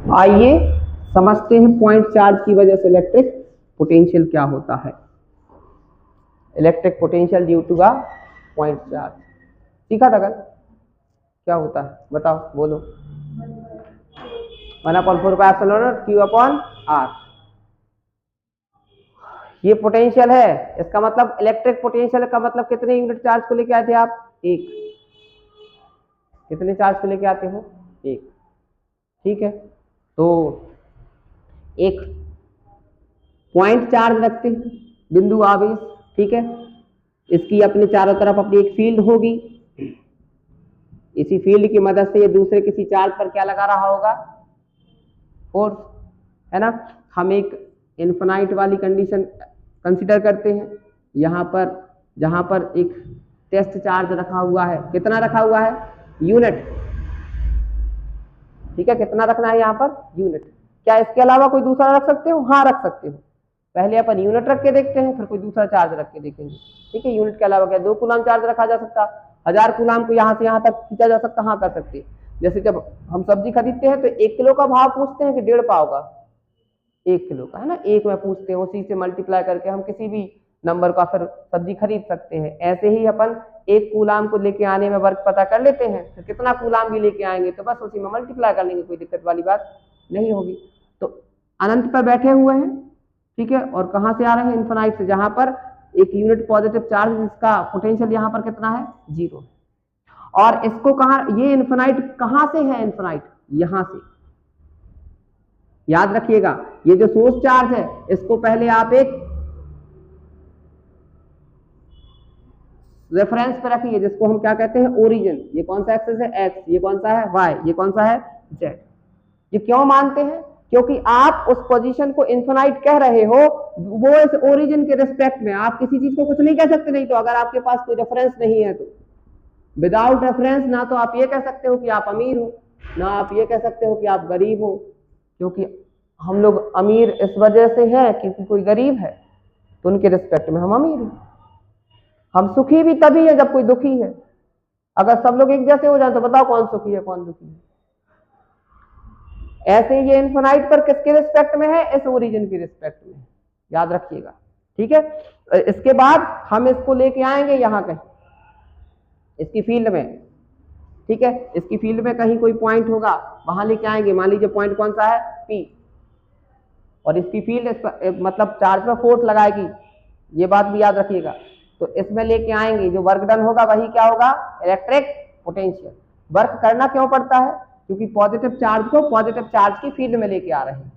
आइए समझते हैं पॉइंट चार्ज की वजह से इलेक्ट्रिक पोटेंशियल क्या होता है। Electric potential due to the point charge सीखा था कल, क्या होता है बताओ, बोलो। 1/4 Q अपॉन R। ये पोटेंशियल है, इसका मतलब इलेक्ट्रिक पोटेंशियल का मतलब कितने यूनिट चार्ज को लेके आए थे आप? एक। कितने चार्ज को लेके आते हो? एक। ठीक है, तो एक पॉइंट चार्ज रखते हैं, बिंदु आवेश। ठीक है, इसकी अपने चारों तरफ अपनी एक फील्ड होगी। इसी फील्ड की मदद से ये दूसरे किसी चार्ज पर क्या लगा रहा होगा? फोर्स, है ना। हम एक इन्फिनाइट वाली कंडीशन कंसीडर करते हैं। यहाँ पर जहां पर एक टेस्ट चार्ज रखा हुआ है, कितना रखा हुआ है? यूनिट। ठीक है, कितना रखना है यहाँ पर? यूनिट। क्या इसके अलावा कोई दूसरा रख सकते हो? हाँ रख सकते हो। पहले अपन यूनिट रख के देखते हैं, फिर कोई दूसरा चार्ज रख के देखेंगे। ठीक है, यूनिट के अलावा क्या 2 कूलम चार्ज रखा जा सकता? 1000 कूलम को यहाँ से यहाँ तक खींचा जा सकता? हाँ कर सकते हैं। जैसे जब हम सब्जी खरीदते हैं तो 1 किलो का भाव पूछते हैं कि 1.5 पाव का? 1 किलो का, है ना। एक में पूछते हैं, उसी से मल्टीप्लाई करके हम किसी भी नंबर का फिर सब्जी खरीद सकते हैं। ऐसे ही अपन 1 कूलम को लेके आने में वर्क पता कर लेते हैं, फिर कितना कूलम भी लेके आएंगे तो बस उसी में मल्टीप्लाई कर लेंगे, कोई दिक्कत वाली बात नहीं होगी। तो अनंत पर बैठे हुए हैं, ठीक है, और कहां से आ रहे हैं? इन्फिनाइट से, जहां पर एक यूनिट पॉजिटिव चार्ज, जिसका पोटेंशियल यहाँ पर कितना है? 0। और इसको कहा, ये इन्फिनाइट कहां से है? इन्फिनाइट यहां से। याद रखिएगा, ये जो सोर्स चार्ज है इसको पहले आप एक रेफरेंस पे रखिए, जिसको हम क्या कहते हैं? ओरिजिन। ये कौन सा एक्सिस है? एक्स। ये कौन सा है? वाई। ये कौन सा है? जेड। ये क्यों मानते हैं? क्योंकि आप उस पोजीशन को इन्फिनाइट कह रहे हो, वो इस ओरिजिन के रिस्पेक्ट में। आप किसी चीज को कुछ नहीं कह सकते, नहीं तो अगर आपके पास कोई रेफरेंस नहीं है तो विदाउट रेफरेंस ना तो आप ये कह सकते हो कि आप अमीर हो, ना आप ये कह सकते हो कि आप गरीब हो। क्योंकि हम लोग अमीर इस वजह से है क्योंकि कोई गरीब है तो उनके रिस्पेक्ट में हम अमीर हैं। हम सुखी भी तभी है जब कोई दुखी है। अगर सब लोग एक जैसे हो जाए तो बताओ कौन सुखी है कौन दुखी है? ऐसे ये इन्फिनाइट पर किसके रिस्पेक्ट में है? इस ओरिजिन के रिस्पेक्ट में। याद रखिएगा, ठीक है। इसके बाद हम इसको लेके आएंगे यहाँ कहीं इसकी फील्ड में, ठीक है। इसकी फील्ड में कहीं कोई पॉइंट होगा, वहां लेके आएंगे। मान लीजिए पॉइंट कौन सा है? P। और इसकी फील्ड मतलब चार्ज पर फोर्स लगाएगी, ये बात भी याद रखिएगा। तो इसमें लेके आएंगे, जो वर्क डन होगा वही क्या होगा? Electric potential. वर्क करना क्यों पड़ता है? क्योंकि पॉजिटिव चार्ज को पॉजिटिव चार्ज की फील्ड में लेके आ रहे हैं,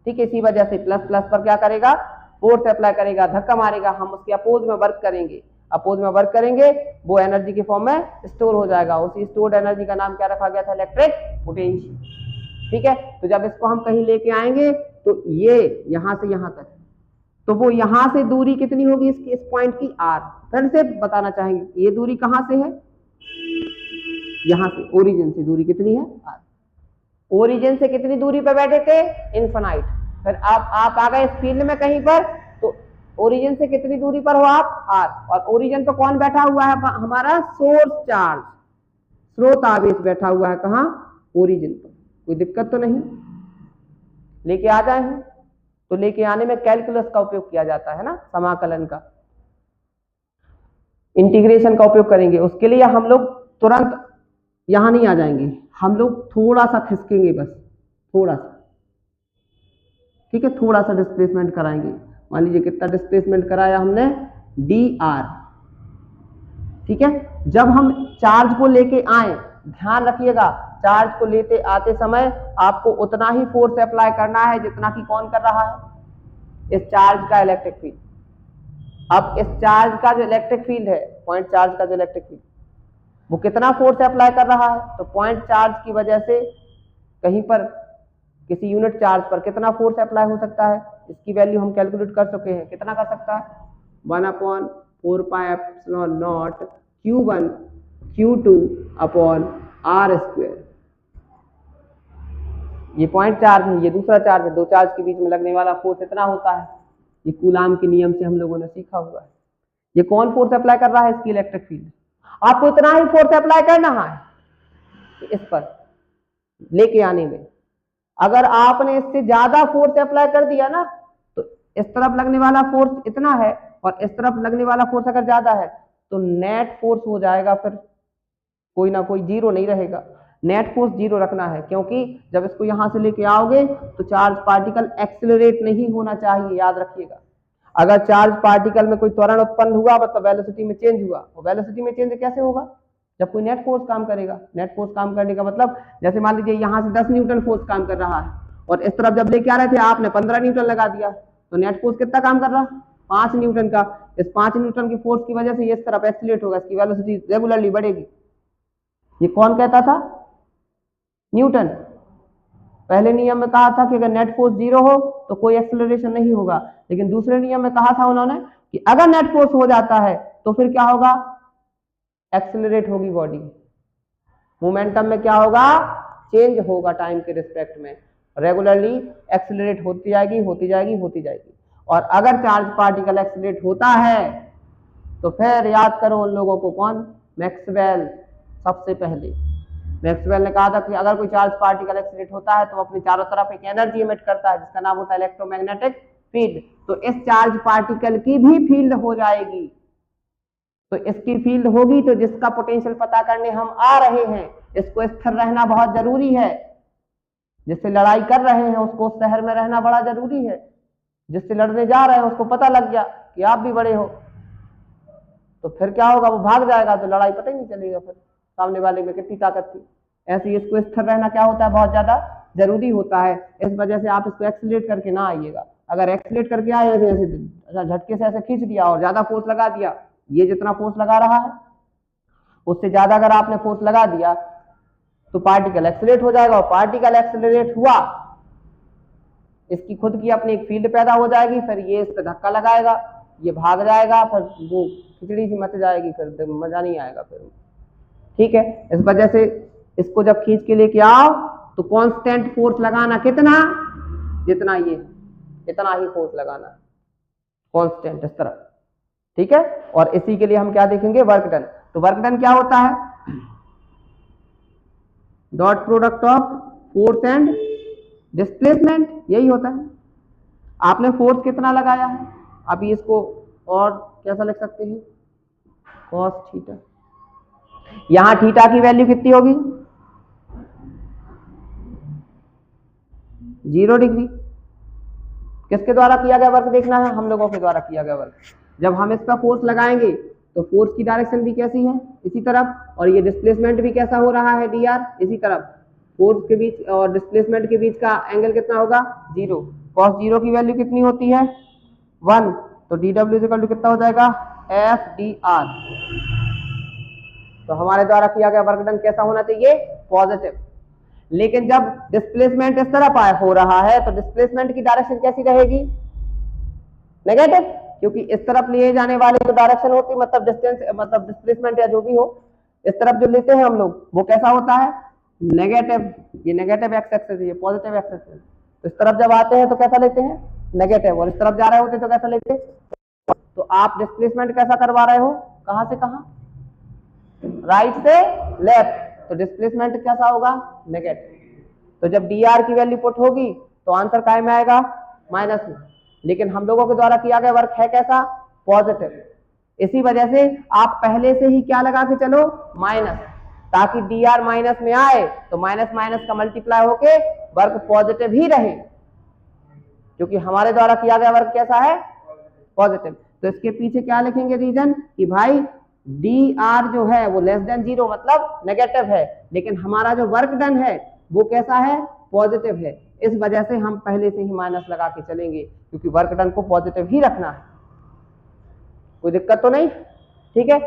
ठीक है। इसी वजह से प्लस प्लस पर क्या करेगा? फोर्स अप्लाई करेगा, धक्का मारेगा। हम उसके अपोज में वर्क करेंगे, अपोज में वर्क करेंगे, वो एनर्जी के फॉर्म में स्टोर हो जाएगा। उसी स्टोर्ड एनर्जी का नाम क्या रखा गया था? इलेक्ट्रिक पोटेंशियल, ठीक है। तो जब इसको हम कहीं लेके आएंगे तो ये यहां से यहां तक, तो वो यहां से दूरी कितनी होगी इसकी, इस पॉइंट की? R। फिर से बताना चाहेंगे, ये दूरी कहां से है? यहां से, ओरिजिन से दूरी कितनी है? R। ओरिजिन से कितनी दूरी पर बैठे थे? इन्फिनाइट। फिर आप आ गए इस फील्ड में कहीं पर, तो ओरिजिन से कितनी दूरी पर हो आप? R। और ओरिजिन पर कौन बैठा हुआ है? हमारा सोर्स चार्ज, स्रोत आवेश बैठा हुआ है। कहां? ओरिजिन पर। कोई दिक्कत तो नहीं? लेके आ जाए हैं तो लेके आने में कैलकुलस का उपयोग किया जाता है ना, समाकलन का, इंटीग्रेशन का उपयोग करेंगे। उसके लिए हम लोग तुरंत यहां नहीं आ जाएंगे, हम लोग थोड़ा सा खिसकेंगे, बस थोड़ा सा, ठीक है। थोड़ा सा डिस्प्लेसमेंट कराएंगे। मान लीजिए कितना डिस्प्लेसमेंट कराया हमने? dr, ठीक है। जब हम चार्ज को लेके आए, ध्यान रखिएगा, चार्ज को लेते आते समय आपको उतना ही फोर्स अप्लाई करना है जितना कि कौन कर रहा है? इस चार्ज का इलेक्ट्रिक फील्ड। अब इस चार्ज का जो इलेक्ट्रिक फील्ड है, पॉइंट चार्ज का जो इलेक्ट्रिक फील्ड, वो कितना फोर्स अप्लाई कर रहा है? तो पॉइंट चार्ज की वजह से कहीं पर किसी यूनिट चार्ज पर कितना फोर्स अप्लाई हो सकता है? इसकी वैल्यू हम कैलकुलेट कर चुके हैं। कितना कर सकता है? 1/4πε0 Q1 Q2 अपॉन R²। ये पॉइंट चार्ज है, ये दूसरा चार्ज है। दो चार्ज के बीच में लगने वाला फोर्स इतना होता है। ये कूलाम के नियम से हम लोगों ने सीखा हुआ है। ये कौन फोर्स अप्लाई कर रहा है? इसकी इलेक्ट्रिक फील्ड। आपको इतना ही फोर्स अप्लाई करना है इस पर लेके आने में, अगर आपने इससे ज्यादा फोर्स अप्लाई कर दिया ना, तो इस तरफ लगने वाला फोर्स इतना है और इस तरफ लगने वाला फोर्स अगर ज्यादा है तो नेट फोर्स हो जाएगा फिर कोई ना कोई, जीरो नहीं रहेगा। नेट फोर्स जीरो रखना है, क्योंकि जब इसको यहां से लेके आओगे तो चार्ज पार्टिकल एक्सिलरेट नहीं होना चाहिए, याद रखिएगा। अगर चार्ज पार्टिकल में कोई त्वरण उत्पन्न हुआ मतलब वेलोसिटी में चेंज हुआ, और वेलोसिटी में चेंज कैसे होगा, जब कोई नेट फोर्स काम करेगा। नेट फोर्स काम करने का मतलब जैसे मान लीजिए यहाँ से 10 न्यूटन फोर्स काम कर रहा है और इस तरफ जब लेके आ रहे थे आपने 15 न्यूटन लगा दिया, तो नेट फोर्स कितना काम कर रहा, 5 न्यूटन का। इस 5 न्यूटन की फोर्स की वजह से ये इस तरफ एक्सीलरेट होगा, इसकी वेलोसिटी रेगुलरली बढ़ेगी। ये कौन कहता था, न्यूटन। पहले नियम में कहा था कि अगर नेट फोर्स जीरो हो तो कोई एक्सेलरेशन नहीं होगा, लेकिन दूसरे नियम में कहा था उन्होंने कि अगर नेट फोर्स हो जाता है तो फिर क्या होगा, एक्सेलरेट होगी बॉडी। मोमेंटम में क्या होगा, चेंज होगा टाइम के रिस्पेक्ट में, रेगुलरली एक्सेलरेट होती जाएगी होती जाएगी होती जाएगी। और अगर चार्ज पार्टिकल एक्सेलरेट होता है तो फिर याद करो उन लोगों को, कौन, मैक्सवेल। सबसे पहले मैक्सवेल ने कहा था कि अगर कोई चार्ज पार्टिकल एक्सीलरेट होता है तो अपने चारों तरफ एक एनर्जी इमिट करता है जिसका नाम होता है इलेक्ट्रोमैग्नेटिक फील्ड। तो इस चार्ज पार्टिकल की भी फील्ड हो जाएगी, तो इसकी फील्ड होगी तो जिसका पोटेंशियल पता करने हम आ रहे हैं, इसको स्थिर रहना बहुत जरूरी है। जिससे लड़ाई कर रहे हैं उसको उस शहर में रहना बड़ा जरूरी है, जिससे लड़ने जा रहे हैं उसको पता लग गया कि आप भी बड़े हो, तो फिर क्या होगा, वो भाग जाएगा तो लड़ाई पता ही नहीं चलेगा फिर सामने वाले में कितनी ताकत थी। ऐसे ही इसको स्थिर रहना क्या होता है, बहुत ज्यादा जरूरी होता है। इस वजह से आप इसको एक्सीलरेट करके ना आइएगा। अगर एक्सीलरेट करके आए ऐसे झटके से ऐसे खींच दिया और ज्यादा फोर्स लगा दिया, ये जितना फोर्स लगा रहा है उससे ज्यादा अगर आपने फोर्स लगा दिया तो पार्टिकल एक्सीलरेट हो जाएगा, और पार्टिकल एक्सीलरेट हुआ, इसकी खुद की अपनी एक फील्ड पैदा हो जाएगी, फिर ये इस पर धक्का लगाएगा, ये भाग जाएगा, फिर वो खिचड़ी सी मच जाएगी, फिर मजा नहीं आएगा फिर। ठीक है, इस वजह से इसको जब खींच के लेके आओ तो कांस्टेंट फोर्स लगाना, कितना, जितना ये, इतना ही फोर्स लगाना, कांस्टेंट इस तरह। ठीक है, और इसी के लिए हम क्या देखेंगे, वर्क डन। तो वर्क डन क्या होता है, dot product of force and displacement, यही होता है। आपने फोर्स कितना लगाया है, अभी इसको और कैसा लिख सकते हैं, कॉस थीटा। यहां थीटा की वैल्यू कितनी होगी, 0 डिग्री। किसके द्वारा किया गया वर्क देखना है, हम लोगों के द्वारा किया गया वर्क। जब हम इस पर फोर्स लगाएंगे तो फोर्स की डायरेक्शन भी कैसी है, इसी तरफ, और ये डिस्प्लेसमेंट भी कैसा हो रहा है, dr, इसी तरफ। फोर्स के बीच और डिस्प्लेसमेंट के बीच का एंगल कितना होगा, 0। cos 0 की वैल्यू कितनी होती है, 1, तो dw इक्वल टू कितना हो जाएगा, f/dr। तो हमारे द्वारा किया गया वर्क डन कैसा होना चाहिए, पॉजिटिव। लेकिन जब डिस्प्लेसमेंट इस तरफ हो रहा है तो डिस्प्लेसमेंट की डायरेक्शन कैसी रहेगी, नेगेटिव, क्योंकि इस तरफ लिए जाने वाले जो डायरेक्शन होती है, मतलब डिस्टेंस, मतलब डिस्प्लेसमेंट या जो भी हो, इस तरफ जो लेते हैं हम लोग, वो कैसा होता है, नेगेटिव। ये नेगेटिव एक्स एक्सिस है, ये पॉजिटिव एक्स एक्सिस है। तो इस तरफ जब आते हैं तो कैसा लेते हैं, नेगेटिव, और इस तरफ जा रहे होते तो कैसा लेते हैं। तो आप डिस्प्लेसमेंट कैसा करवा रहे हो, कहां से कहां, राइट से लेफ्ट, तो डिस्प्लेसमेंट कैसा होगा, नेगेटिव। तो जब dr की वैल्यू पुट होगी तो आंसर काय में आएगा, माइनस में। लेकिन हम लोगों के द्वारा किया गया वर्क है कैसा, पॉजिटिव। इसी वजह से आप पहले से ही क्या लगा के चलो, माइनस, ताकि dr माइनस में आए तो माइनस माइनस का मल्टीप्लाई होके वर्क पॉजिटिव ही रहे, क्योंकि हमारे द्वारा किया गया वर्क कैसा है, पॉजिटिव। तो इसके पीछे क्या लिखेंगे रीजन, कि भाई dr जो है वो लेस देन 0 मतलब नेगेटिव है, लेकिन हमारा जो वर्क डन है वो कैसा है, पॉजिटिव है। इस वजह से हम पहले से ही माइनस लगा के चलेंगे, क्योंकि वर्क डन को पॉजिटिव ही रखना है। कोई दिक्कत तो नहीं, ठीक है।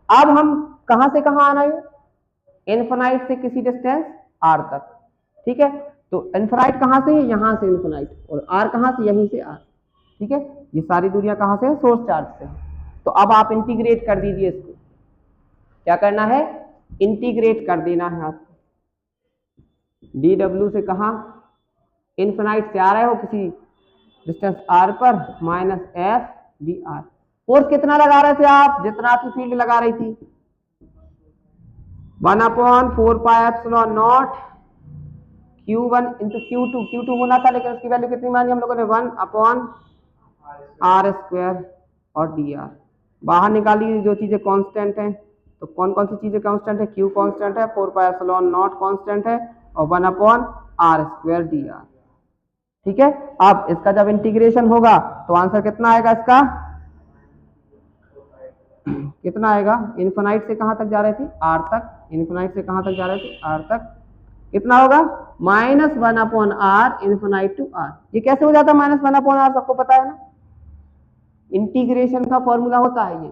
अब हम कहां से कहां आना है, इनफिनाइट से किसी डिस्टेंस r तक, ठीक है। तो इनफिनाइट कहां से है, यहां से इनफिनाइट, और r कहां से, यहीं से r, ठीक है। ये सारी दूरियां कहां से है, सोर्स चार्ज से। तो अब आप इंटीग्रेट कर दीजिए इसको, क्या करना है, इंटीग्रेट कर देना है आपको। dw से कहा, इनफिनाइट से आ रहे हो किसी डिस्टेंस r पर, माइनस f/dr। फोर्स कितना लगा रहे थे आप, जितना आपकी फील्ड लगा रही थी, 1/4πε0 Q1 इंटू Q2 होना था, लेकिन उसकी वैल्यू कितनी मानी हम लोगों ने 1/r² और dr। बाहर निकाली जो चीजें कांस्टेंट हैं, तो कौन कौन सी चीजें कांस्टेंट है? Q कांस्टेंट है, 4πε0 कांस्टेंट है और 1/r² dr। ठीक है, अब इसका जब इंटीग्रेशन होगा तो आंसर कितना आएगा इसका? कितना आएगा? इन्फिनाइट से कहां तक जा रहे थे? r तक। इन्फिनाइट से कहां तक जा रहे थे? r तक। कितना होगा? -1/r infinite to r। ये कैसे हो जाता है -1/r? सबको पता है ना, इंटीग्रेशन का फॉर्मूला होता है ये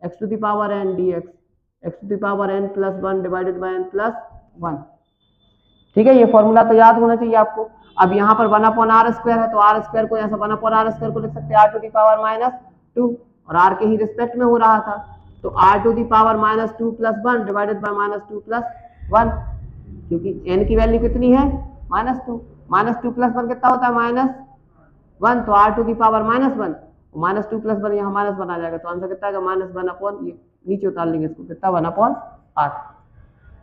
x⁴n dx, x⁴n+1 divided by n+1। ठीक है, ये फॉर्मूला तो याद होना चाहिए आपको। अब यहाँ पर 1/r² है, तो r² को ऐसा 1/r² को लिख सकते हैं r⁻², और r के ही रिस्पेक्ट में हो रहा था, तो r⁻² +1 डिवाइडेड बाय -2 + 1, क्योंकि n की वैल्यू कितनी है? -2। -2 + 1 कितना होता है? -1, तो r⁻⁻1 -2 + 1 यहाँ -1 आ जाएगा, तो आंसर कितना आएगा? -1/, ये नीचे उतार लेंगे इसको, कितना? 1/r।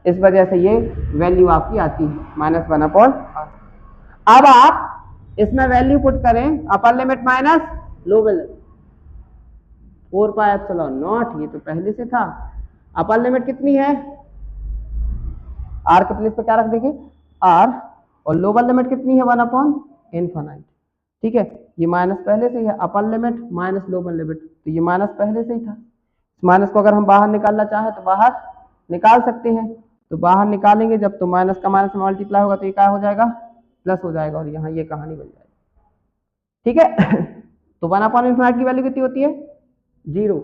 इस वजह से ये वैल्यू आपकी आती है -1/r। अब आप इसमें वैल्यू पुट करें, upper limit minus lower limit, 4πε0, ये तो पहले से था। अपर लिमिट कितनी है? r के प्लेस पे क्या रख देंगे? r, और लोअर लिमिट कितनी है? 1/∞। ठीक है, ये माइनस पहले से ही है, अपर लिमिट माइनस लोअर लिमिट, तो ये माइनस पहले से ही था। इस माइनस को अगर हम बाहर निकालना चाहें तो बाहर निकाल सकते हैं, तो बाहर निकालेंगे जब, तो माइनस का माइनस में मल्टीप्लाई होगा तो ये क्या हो जाएगा? प्लस हो जाएगा, और यहाँ ये कहानी बन जाएगी। ठीक है, तो 1/∞ की वैल्यू कितनी होती है? 0।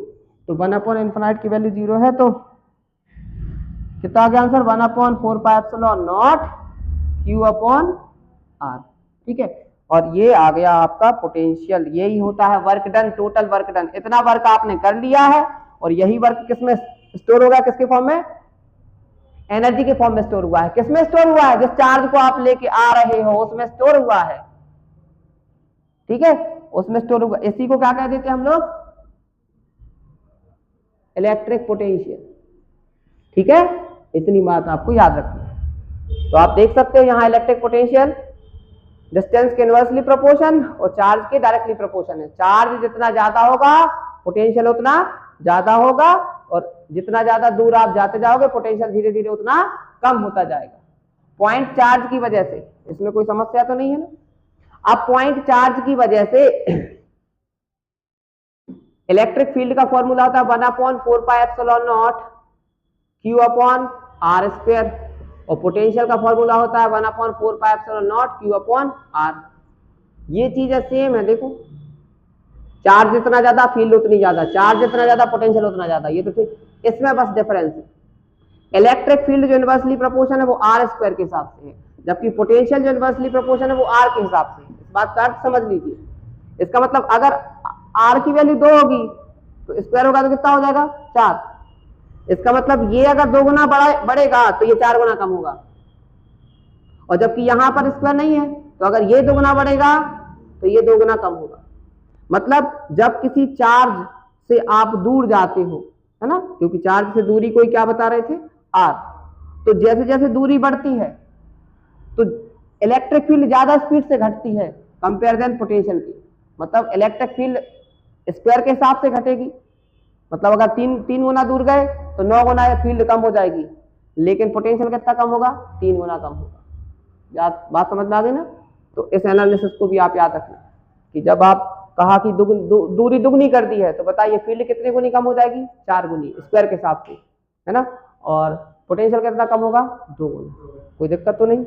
तो 1/∞ की वैल्यू 0 है, तो कितना आ गया आंसर? 1/4πε0 Q/r। ठीक है, और ये आ गया आपका पोटेंशियल। यही होता है work done, total work done. इतना वर्क आपने कर लिया है, और यही वर्क किसमें स्टोर होगा? किसके फॉर्म में? एनर्जी के फॉर्म में स्टोर हुआ है। किसमें स्टोर हुआ है? जिस चार्ज को आप लेके आ रहे हो उसमें स्टोर हुआ है। ठीक है, उसमें स्टोर हुआ। इसी को क्या कह देते हैं हम लोग? Electric potential. ठीक है, इतनी बात आपको याद रखनी है। तो आप देख सकते हो यहाँ इलेक्ट्रिक पोटेंशियल डिस्टेंस के इनवर्सली प्रोपोर्शन और चार्ज के डायरेक्टली प्रोपोर्शन है। चार्ज जितना ज्यादा होगा पोटेंशियल उतना ज्यादा होगा, और जितना ज्यादा दूर आप जाते जाओगे पोटेंशियल धीरे धीरे उतना कम होता जाएगा, पॉइंट चार्ज की वजह से। इसमें कोई समस्या तो नहीं है ना? अब पॉइंट चार्ज की वजह से इलेक्ट्रिक फील्ड का फॉर्मूला होता है 1/4πε0 Q/r², और पोटेंशियल का फॉर्मूला होता है 1/4πε0 Q/r। ये चीजें सेम है। देखो, चार्ज जितना ज्यादा फील्ड उतनी ज्यादा, चार्ज जितना ज्यादा पोटेंशियल उतना ज्यादा, ये तो ठीक। इसमें बस डिफरेंस है, इलेक्ट्रिक फील्ड जो इनवर्सली प्रोपोर्शन है वो r² के हिसाब से है, जबकि पोटेंशियल जो इनवर्सली प्रोपोर्शन है वो r के हिसाब से है। इस बात का अर्थ समझ लीजिए। इसका मतलब अगर r की वैल्यू 2 होगी तो स्क्वायर होगा तो कितना हो जाएगा? 4। इसका मतलब ये अगर 2 गुना बढ़ेगा तो ये 4 गुना कम होगा, और जबकि यहां पर स्क्वायर नहीं है, तो अगर ये 2 गुना बढ़ेगा तो ये 2 गुना कम होगा। मतलब जब किसी चार्ज से आप दूर जाते हो, है ना, क्योंकि चार्ज से दूरी कोई क्या बता रहे थे? r, तो जैसे जैसे दूरी बढ़ती है तो इलेक्ट्रिक फील्ड ज्यादा स्पीड से घटती है कंपेयर देन पोटेंशियल की। मतलब इलेक्ट्रिक फील्ड स्क्वायर के हिसाब से घटेगी, मतलब अगर 3 गुना दूर गए तो 9 गुना फील्ड कम हो जाएगी, लेकिन पोटेंशियल कितना कम होगा? 3 गुना कम होगा। बात समझ में आ गई ना? तो इस एनालिसिस को भी आप याद रखना कि जब आप कहा कि दूरी दुगनी कर दी है, तो बताइए फील्ड कितने गुनी कम हो जाएगी? 4 गुनी स्क्वायर के हिसाब से, है ना, और पोटेंशियल कितना कम होगा? 2 गुना। कोई दिक्कत तो नहीं?